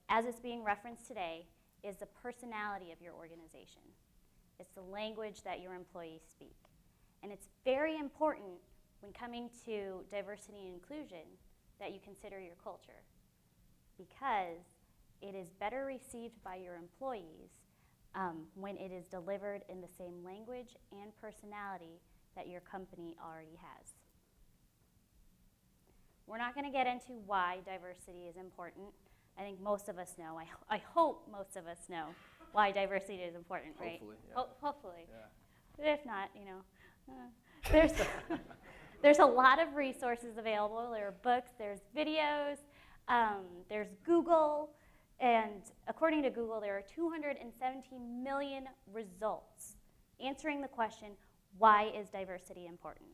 as it's being referenced today, is the personality of your organization. It's the language that your employees speak. And it's very important when coming to diversity and inclusion that you consider your culture, because it is better received by your employees when it is delivered in the same language and personality that your company already has. We're not going to get into why diversity is important. I think most of us know. I hope most of us know why diversity is important, right? Hopefully, yeah. Hopefully. Yeah. But if not, you know, there's a lot of resources available. There are books, there's videos, there's Google, and according to Google, there are 217 million results answering the question, why is diversity important?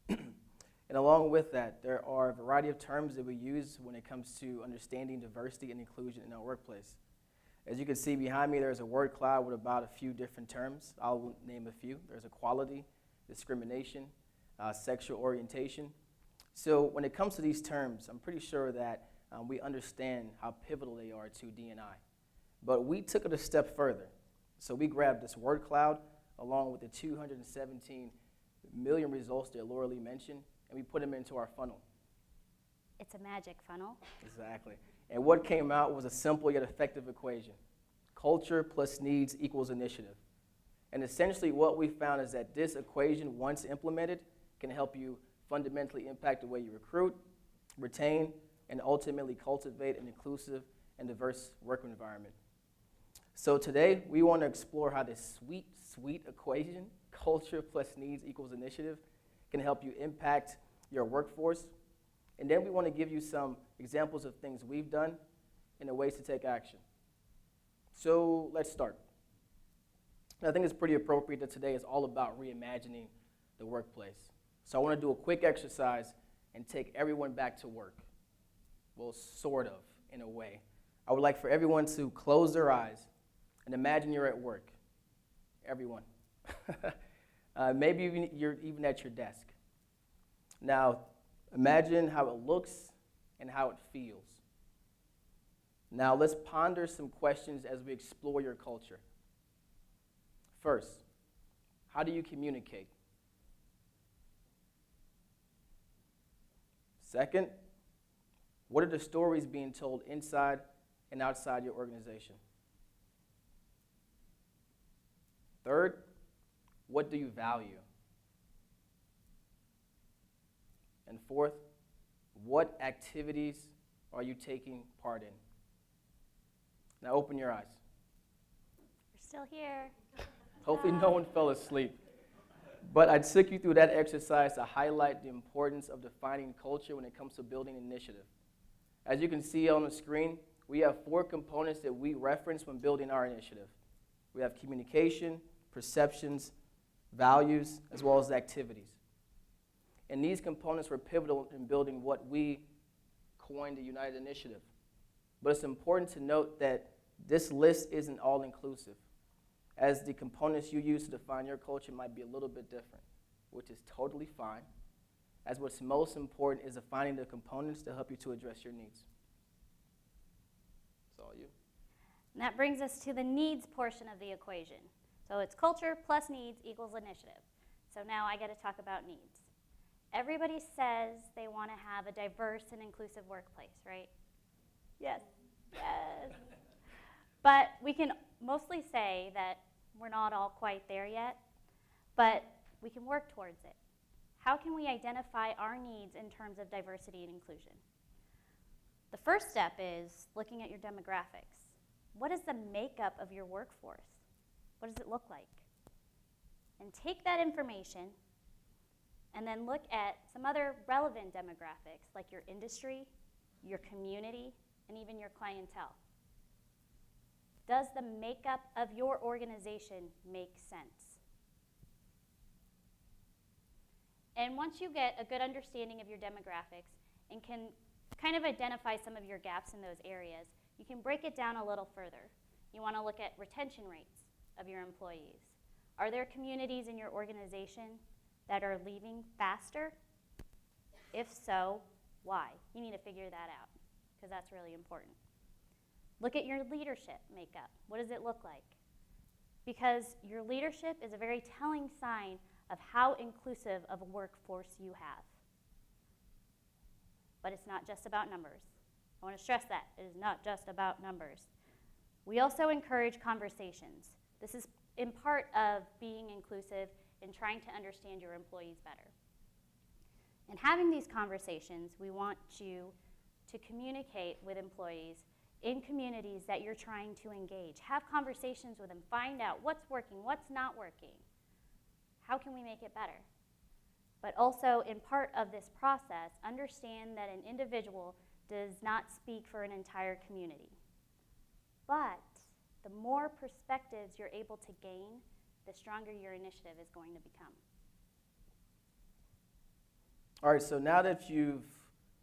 And along with that, there are a variety of terms that we use when it comes to understanding diversity and inclusion in our workplace. As you can see behind me, there's a word cloud with about a few different terms. I'll name a few. There's equality, discrimination, sexual orientation. So when it comes to these terms, I'm pretty sure that we understand how pivotal they are to D&I. But we took it a step further. So we grabbed this word cloud along with the 217 million results that Loreli mentioned, and we put them into our funnel. It's a magic funnel. Exactly. And what came out was a simple yet effective equation. Culture plus needs equals initiative. And essentially what we found is that this equation, once implemented, can help you fundamentally impact the way you recruit, retain, and ultimately cultivate an inclusive and diverse work environment. So today, we want to explore how this sweet, sweet equation, culture plus needs equals initiative, can help you impact your workforce. And then we want to give you some examples of things we've done and the ways to take action. So let's start. I think it's pretty appropriate that today is all about reimagining the workplace. So I want to do a quick exercise and take everyone back to work. Well, sort of, in a way. I would like for everyone to close their eyes and imagine you're at work. Everyone. Maybe you're even at your desk. Now, imagine how it looks and how it feels. Now, let's ponder some questions as we explore your culture. First, how do you communicate? Second, what are the stories being told inside and outside your organization? Third, what do you value? And fourth, what activities are you taking part in? Now open your eyes. We're still here. Hopefully no one fell asleep. But I took you through that exercise to highlight the importance of defining culture when it comes to building initiative. As you can see on the screen, we have 4 components that we reference when building our initiative. We have communication, perceptions, values, as well as activities. And these components were pivotal in building what we coined the United Initiative. But it's important to note that this list isn't all-inclusive, as the components you use to define your culture might be a little bit different, which is totally fine, as what's most important is defining the components to help you to address your needs. It's all you. And that brings us to the needs portion of the equation. So it's culture plus needs equals initiative. So now I get to talk about needs. Everybody says they want to have a diverse and inclusive workplace, right? Yes. Yes. But we can mostly say that we're not all quite there yet, but we can work towards it. How can we identify our needs in terms of diversity and inclusion? The first step is looking at your demographics. What is the makeup of your workforce? What does it look like? And take that information and then look at some other relevant demographics like your industry, your community, and even your clientele. Does the makeup of your organization make sense? And once you get a good understanding of your demographics and can kind of identify some of your gaps in those areas, you can break it down a little further. You want to look at retention rates of your employees. Are there communities in your organization that are leaving faster? If so, why? You need to figure that out, because that's really important. Look at your leadership makeup. What does it look like? Because your leadership is a very telling sign of how inclusive of a workforce you have. But it's not just about numbers. I want to stress that. It is not just about numbers. We also encourage conversations. This is in part of being inclusive and trying to understand your employees better. And having these conversations, we want you to communicate with employees in communities that you're trying to engage. Have conversations with them. Find out what's working, what's not working. How can we make it better? But also, in part of this process, understand that an individual does not speak for an entire community. But the more perspectives you're able to gain, the stronger your initiative is going to become. All right, so now that you've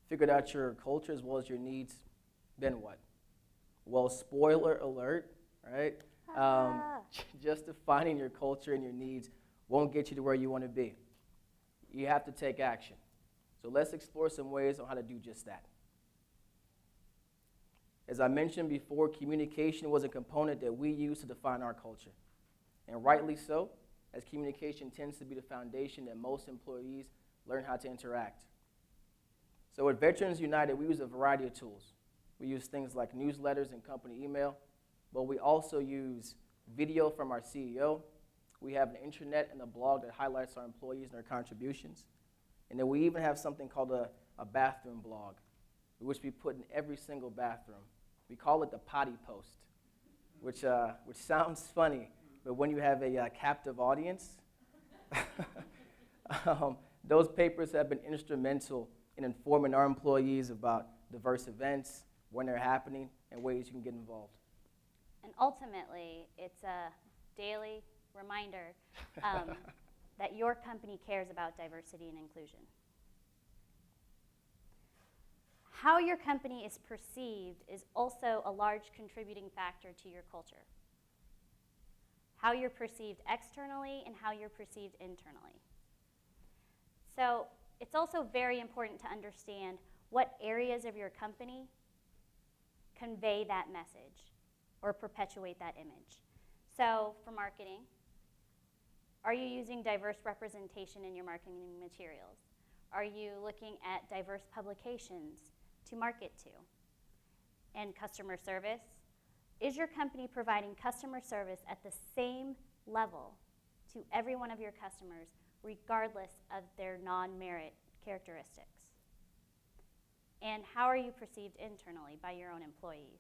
figured out your culture as well as your needs, then what? Well, spoiler alert, right? Just defining your culture and your needs won't get you to where you want to be. You have to take action. So let's explore some ways on how to do just that. As I mentioned before, communication was a component that we use to define our culture. And rightly so, as communication tends to be the foundation that most employees learn how to interact. So at Veterans United, we use a variety of tools. We use things like newsletters and company email, but we also use video from our CEO. We have an intranet and a blog that highlights our employees and their contributions. And then we even have something called a bathroom blog, which we put in every single bathroom. We call it the potty post, which sounds funny, but when you have a captive audience, those papers have been instrumental in informing our employees about diverse events, when they're happening, and ways you can get involved. And ultimately, it's a daily reminder that your company cares about diversity and inclusion. How your company is perceived is also a large contributing factor to your culture. How you're perceived externally and how you're perceived internally. So it's also very important to understand what areas of your company convey that message or perpetuate that image. So for marketing, are you using diverse representation in your marketing materials? Are you looking at diverse publications to market to? And customer service, is your company providing customer service at the same level to every one of your customers, regardless of their non-merit characteristics? And how are you perceived internally by your own employees?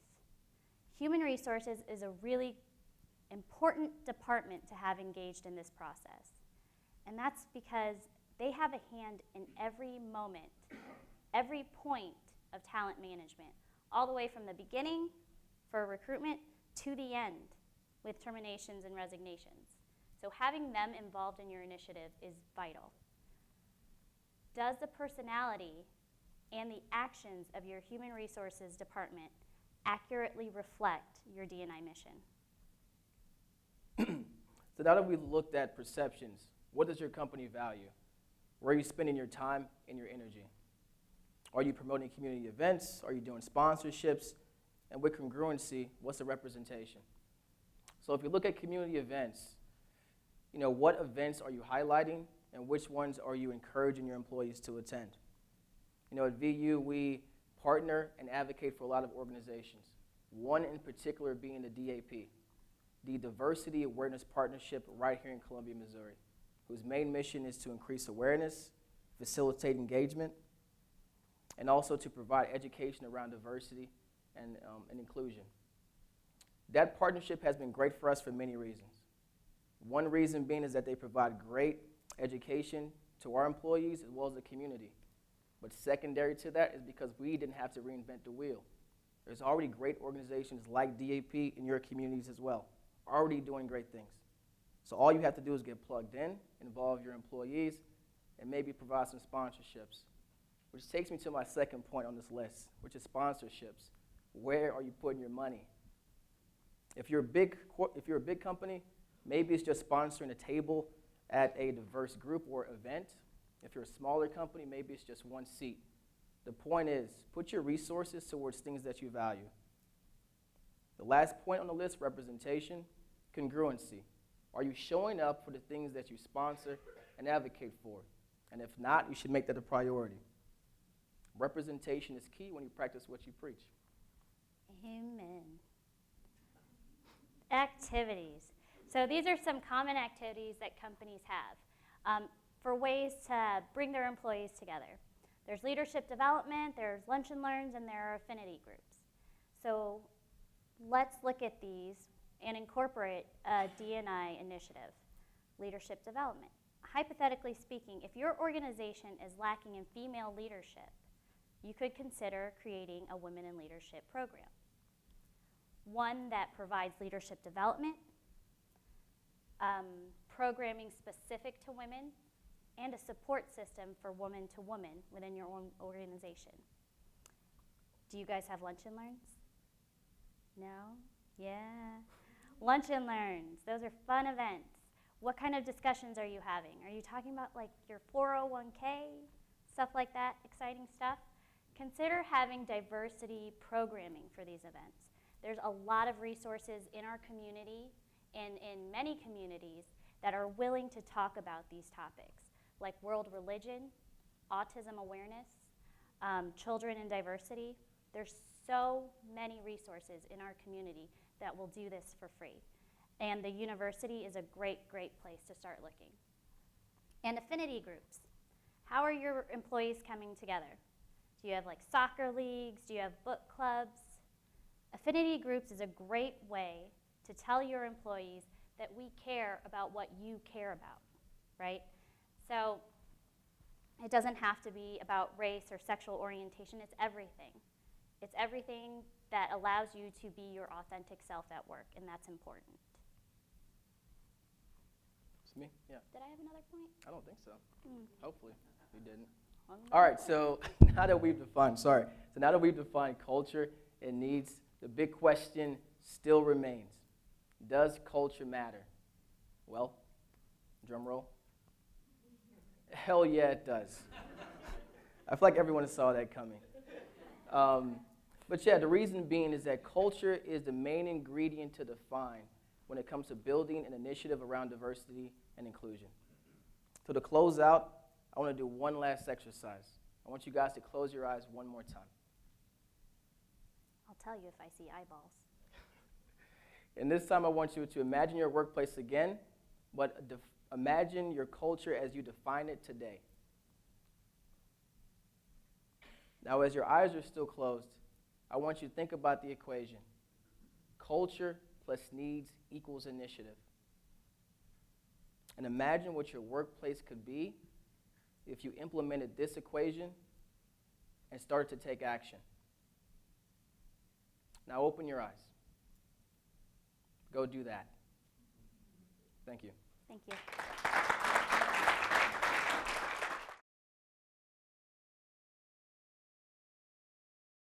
Human resources is a really important department to have engaged in this process. And that's because they have a hand in every moment, every point of talent management, all the way from the beginning for recruitment to the end with terminations and resignations. So having them involved in your initiative is vital. Does the personality and the actions of your human resources department accurately reflect your D&I mission? So now that we've looked at perceptions, what does your company value? Where are you spending your time and your energy? Are you promoting community events? Are you doing sponsorships? And with congruency, what's the representation? So if you look at community events, what events are you highlighting and which ones are you encouraging your employees to attend? At VU, we partner and advocate for a lot of organizations, one in particular being the DAP, the Diversity Awareness Partnership right here in Columbia, Missouri, whose main mission is to increase awareness, facilitate engagement, and also to provide education around diversity and inclusion. That partnership has been great for us for many reasons. One reason being is that they provide great education to our employees as well as the community. But secondary to that is because we didn't have to reinvent the wheel. There's already great organizations like DAP in your communities as well, already doing great things. So all you have to do is get plugged in, involve your employees, and maybe provide some sponsorships. Which takes me to my second point on this list, which is sponsorships. Where are you putting your money? If you're a big company, maybe it's just sponsoring a table at a diverse group or event. If you're a smaller company, maybe it's just one seat. The point is, put your resources towards things that you value. The last point on the list, representation, congruency. Are you showing up for the things that you sponsor and advocate for? And if not, you should make that a priority. Representation is key when you practice what you preach. Amen. Activities. So these are some common activities that companies have for ways to bring their employees together. There's leadership development, there's lunch and learns, and there are affinity groups. So let's look at these and incorporate a D&I initiative, leadership development. Hypothetically speaking, if your organization is lacking in female leadership, you could consider creating a Women in Leadership program. One that provides leadership development, programming specific to women, and a support system for woman to woman within your own organization. Do you guys have lunch and learns? No? Yeah. Lunch and learns, those are fun events. What kind of discussions are you having? Are you talking about like your 401k, stuff like that, exciting stuff? Consider having diversity programming for these events. There's a lot of resources in our community and in many communities that are willing to talk about these topics, like world religion, autism awareness, children and diversity. There's so many resources in our community that will do this for free. And the university is a great, great place to start looking. And affinity groups. How are your employees coming together? Do you have like soccer leagues? Do you have book clubs? Affinity groups is a great way to tell your employees that we care about what you care about, right? So it doesn't have to be about race or sexual orientation, it's everything. It's everything that allows you to be your authentic self at work, and that's important. It's me? Yeah. Did I have another point? I don't think so. Hopefully, you didn't. All right, so now that we've defined culture and needs, the big question still remains. Does culture matter? Well, drum roll. Hell yeah, it does. I feel like everyone saw that coming. But yeah, the reason being is that culture is the main ingredient to define when it comes to building an initiative around diversity and inclusion. So to close out, I want to do one last exercise. I want you guys to close your eyes one more time. I'll tell you if I see eyeballs. And this time I want you to imagine your workplace again, but imagine your culture as you define it today. Now, as your eyes are still closed, I want you to think about the equation. Culture plus needs equals initiative. And imagine what your workplace could be if you implemented this equation and started to take action. Now open your eyes. Go do that. Thank you. Thank you.